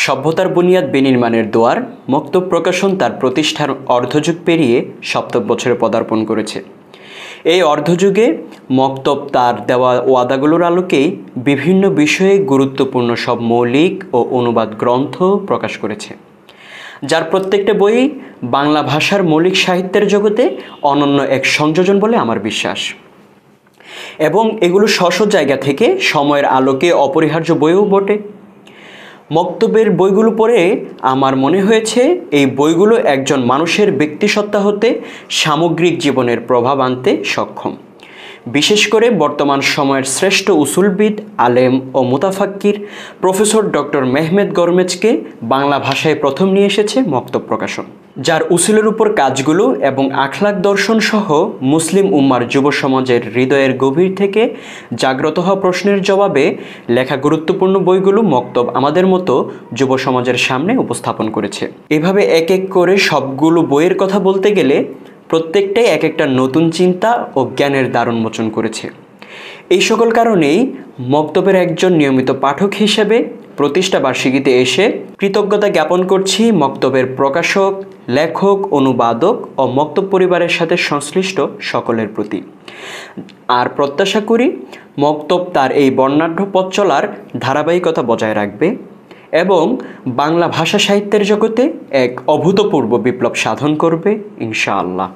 সভ্যতার বুনিয়াদ বিনির্মাণের দোয়ার মক্তব প্রকাশন তার প্রতিষ্ঠার অর্ধযুগ পেরিয়ে সপ্তম বছরে পদার্পণ করেছে। এই অর্ধযুগে মক্তব তার দেওয়া ওয়াদাগুলোর আলোকেই বিভিন্ন বিষয়ে গুরুত্বপূর্ণ সব মৌলিক ও অনুবাদ গ্রন্থ প্রকাশ করেছে, যার প্রত্যেকটা বই বাংলা ভাষার মৌলিক সাহিত্যের জগতে অনন্য এক সংযোজন বলে আমার বিশ্বাস। এবং এগুলো স্ব জায়গা থেকে সময়ের আলোকে অপরিহার্য বইও বটে। মক্তবের বইগুলো পড়ে আমার মনে হয়েছে এই বইগুলো একজন মানুষের ব্যক্তিসত্তা হতে সামগ্রিক জীবনের প্রভাব আনতে সক্ষম। বিশেষ করে বর্তমান সময়ের শ্রেষ্ঠ উসুলবিদ, আলেম ও মুতাফাক্কির প্রফেসর ডক্টর মেহমেদ গরমেজকে বাংলা ভাষায় প্রথম নিয়ে এসেছে মক্তব প্রকাশন, যার উসুলের উপর কাজগুলো এবং আখলাক দর্শন সহ মুসলিম উম্মার যুব সমাজের হৃদয়ের গভীর থেকে জাগ্রত হওয়া প্রশ্নের জবাবে লেখা গুরুত্বপূর্ণ বইগুলো মক্তব আমাদের মতো যুব সমাজের সামনে উপস্থাপন করেছে। এভাবে এক এক করে সবগুলো বইয়ের কথা বলতে গেলে প্রত্যেকটাই এক একটা নতুন চিন্তা ও জ্ঞানের দ্বার উন্মোচন করেছে। এই সকল কারণেই মক্তবের একজন নিয়মিত পাঠক হিসেবে প্রতিষ্ঠা বার্ষিকীতে এসে কৃতজ্ঞতা জ্ঞাপন করছি মক্তবের প্রকাশক, লেখক, অনুবাদক ও মক্তব পরিবারের সাথে সংশ্লিষ্ট সকলের প্রতি। আর প্রত্যাশা করি মক্তব তার এই বর্ণাঢ্য পথ চলার ধারাবাহিকতা বজায় রাখবে এবং বাংলা ভাষা সাহিত্যের জগতে এক অভূতপূর্ব বিপ্লব সাধন করবে ইনশাআল্লাহ।